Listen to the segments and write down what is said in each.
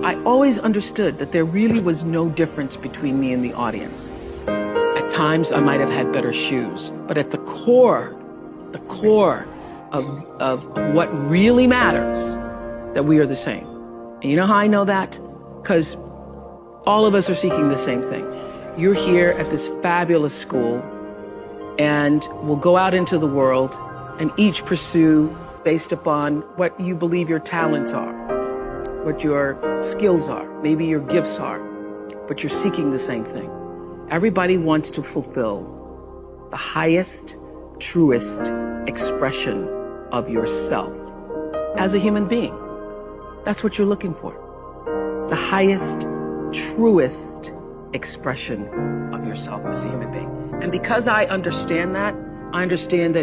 I always understood that there really was no difference between me and the audience. At times, I might have had better shoes, but at the core of what really matters, that we are the same. And you know how I know that? Because all of us are seeking the same thing. You're here at this fabulous school, and we'll go out into the world and each pursue based upon what you believe your talents are, what your skills are, maybe your gifts are, but you're seeking the same thing. Everybody wants to fulfill the highest, truest expression of yourself as a human being. That's what you're looking for. The highest, truest expression of yourself as a human being. And because I understand that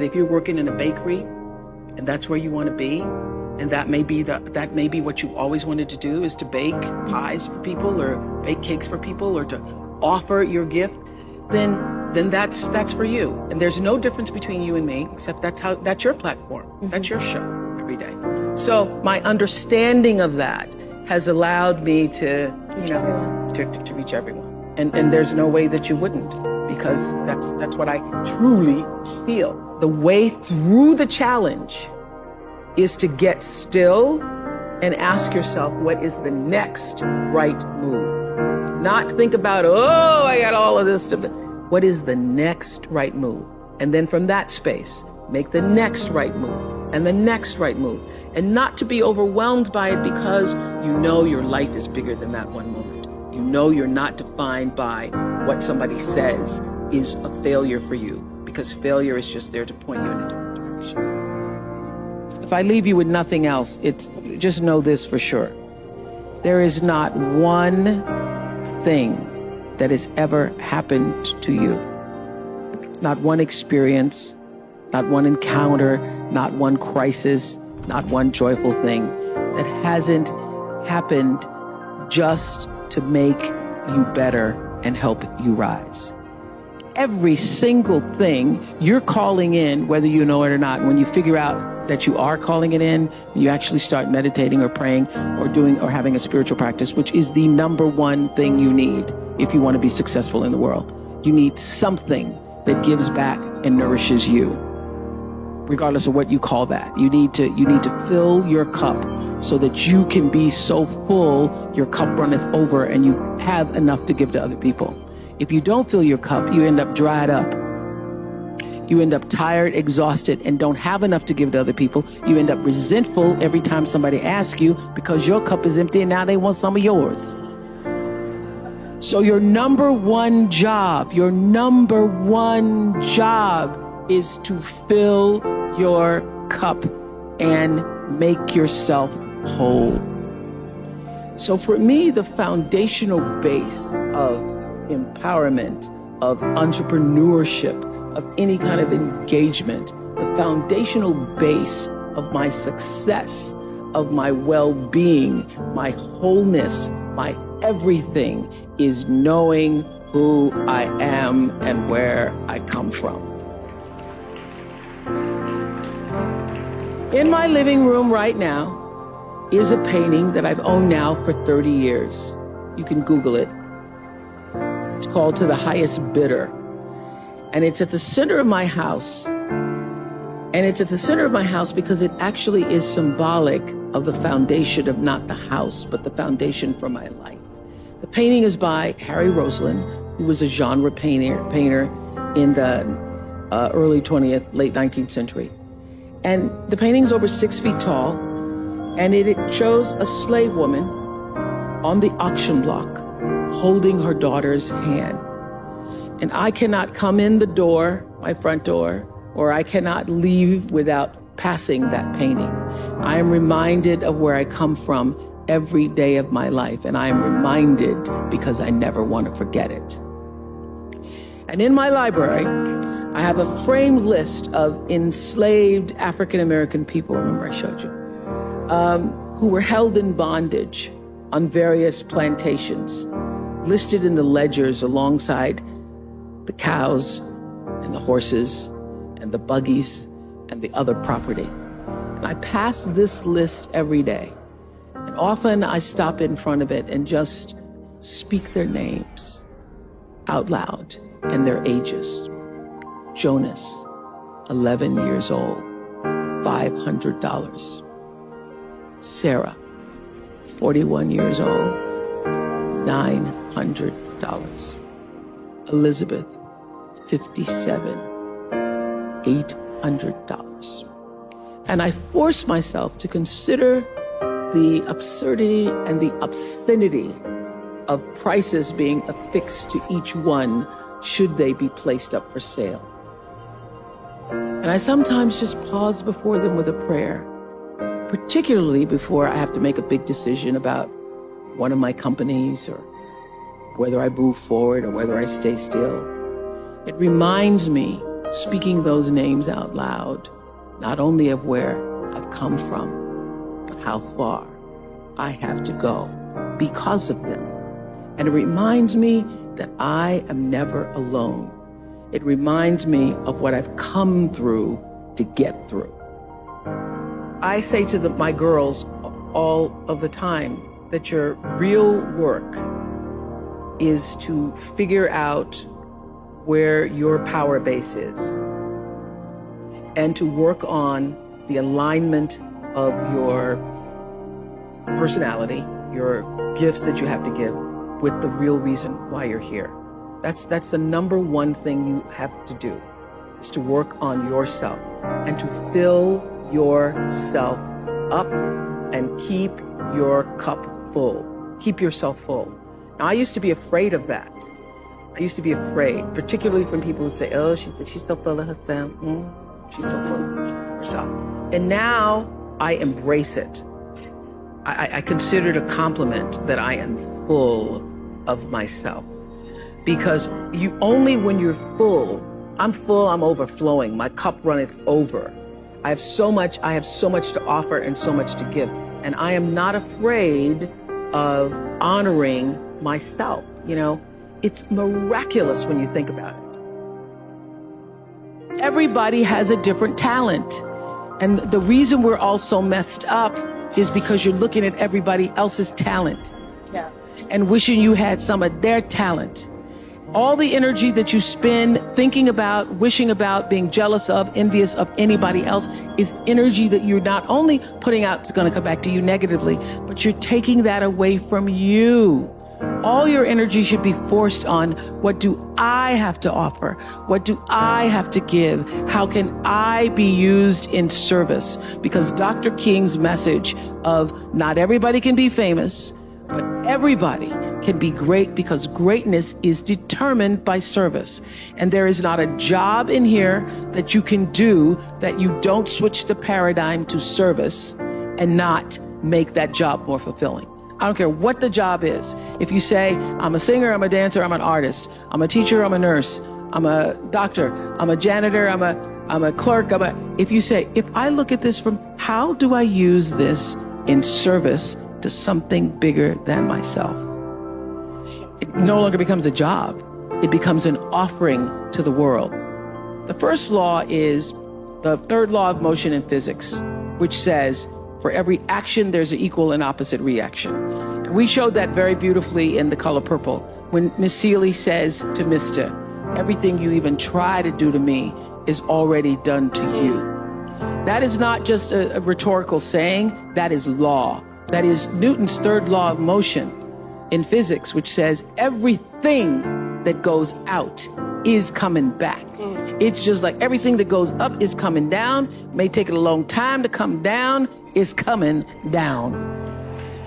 if you're working in a bakery and that's where you want to be, and that may be what you always wanted to do, is to bake pies for people or bake cakes for people or to offer your gift, then that's for you. And there's no difference between you and me, except that's your platform. That's your show every day. So my understanding of that has allowed me to reach everyone. And there's no way that you wouldn't, because that's what I truly feel. The way through the challenge is to get still and ask yourself, what is the next right move? Not think about, I got all of this stuff. What is the next right move? And then from that space, make the next right move and the next right move. And not to be overwhelmed by it, because you know your life is bigger than that one moment. You know you're not defined by what somebody says is a failure for you, because failure is just there to point you in a different direction. If I leave you with nothing else, just know this for sure. There is not one thing that has ever happened to you, not one experience, not one encounter, not one crisis, not one joyful thing that hasn't happened just to make you better and help you rise. Every single thing you're calling in, whether you know it or not, when you figure out that you are calling it in, you actually start meditating or praying or doing or having a spiritual practice, which is the number one thing you need if you want to be successful in the world. You need something that gives back and nourishes you, regardless of what you call that. You need to fill your cup so that you can be so full, your cup runneth over and you have enough to give to other people. If you don't fill your cup, you end up dried up. You end up tired, exhausted, and don't have enough to give to other people. You end up resentful every time somebody asks you because your cup is empty and now they want some of yours. So your number one job is to fill your cup and make yourself whole. So for me, the foundational base of empowerment, of entrepreneurship, of any kind of engagement, the foundational base of my success, of my well-being, my wholeness, my everything is knowing who I am and where I come from. In my living room right now is a painting that I've owned now for 30 years. You can Google it. It's called To the Highest Bidder. And it's at the center of my house. And it's at the center of my house because it actually is symbolic of the foundation of not the house, but the foundation for my life. The painting is by Harry Roseland, who was a genre painter in the early 20th, late 19th century. And the painting's over 6 feet tall, and it shows a slave woman on the auction block holding her daughter's hand. And I cannot come in the door, my front door, or I cannot leave without passing that painting. I am reminded of where I come from every day of my life, and I am reminded because I never want to forget it. And in my library, I have a framed list of enslaved African-American people, remember I showed you, who were held in bondage on various plantations, listed in the ledgers alongside the cows and the horses and the buggies and the other property. And I pass this list every day. And often I stop in front of it and just speak their names out loud and their ages. Jonas, 11 years old, $500. Sarah, 41 years old, $900. Elizabeth, 57, $800. And I force myself to consider the absurdity and the obscenity of prices being affixed to each one should they be placed up for sale. And I sometimes just pause before them with a prayer, particularly before I have to make a big decision about one of my companies or whether I move forward or whether I stay still. It reminds me, speaking those names out loud, not only of where I've come from, but how far I have to go because of them. And it reminds me that I am never alone. It reminds me of what I've come through to get through. I say to my girls all of the time that your real work is to figure out where your power base is and to work on the alignment of your personality, your gifts that you have to give, with the real reason why you're here. That's the number one thing you have to do, is to work on yourself and to fill yourself up and keep your cup full. Keep yourself full. Now, I used to be afraid of that. I used to be afraid, particularly from people who say, oh, she's so full of herself. She's so full of herself. And now I embrace it. I consider it a compliment that I am full of myself. Because only when you're full, I'm overflowing, my cup runneth over. I have so much to offer and so much to give. And I am not afraid of honoring myself. You know, it's miraculous when you think about it. Everybody has a different talent. And the reason we're all so messed up is because you're looking at everybody else's talent. Yeah. And wishing you had some of their talent. All the energy that you spend thinking about, wishing about, being jealous of, envious of anybody else is energy that you're not only putting out, it's going to come back to you negatively, but you're taking that away from you. All your energy should be forced on, what do I have to offer? What do I have to give? How can I be used in service? Because Dr. King's message of not everybody can be famous, but everybody can be great, because greatness is determined by service. And there is not a job in here that you can do that you don't switch the paradigm to service and not make that job more fulfilling. I don't care what the job is. If you say, I'm a singer, I'm a dancer, I'm an artist, I'm a teacher, I'm a nurse, I'm a doctor, I'm a janitor, I'm a clerk, if you say, if I look at this from, how do I use this in service to something bigger than myself? It no longer becomes a job. It becomes an offering to the world. The first law is the third law of motion in physics, which says, for every action, there's an equal and opposite reaction. And we showed that very beautifully in The Color Purple, when Miss Seeley says to Mr., everything you even try to do to me is already done to you. That is not just a rhetorical saying, that is law. That is Newton's third law of motion in physics, which says everything that goes out is coming back. It's just like everything that goes up is coming down. May take it a long time to come down, is coming down.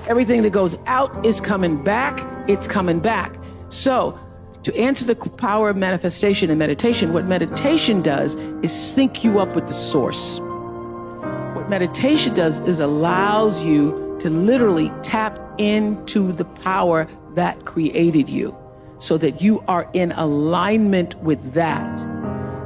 Everything that goes out is coming back, it's coming back. So, to answer the power of manifestation and meditation, what meditation does is sync you up with the source. What meditation does is allows you to literally tap into the power that created you, so that you are in alignment with that.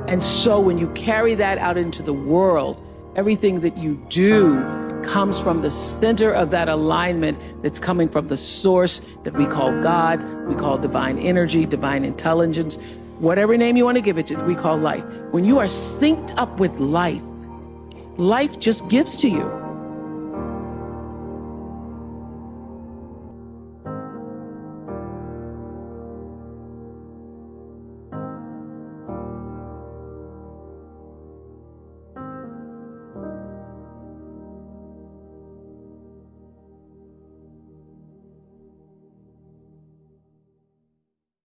And so when you carry that out into the world, everything that you do comes from the center of that alignment that's coming from the source that we call God, we call divine energy, divine intelligence, whatever name you want to give it to, we call life. When you are synced up with life, life just gives to you.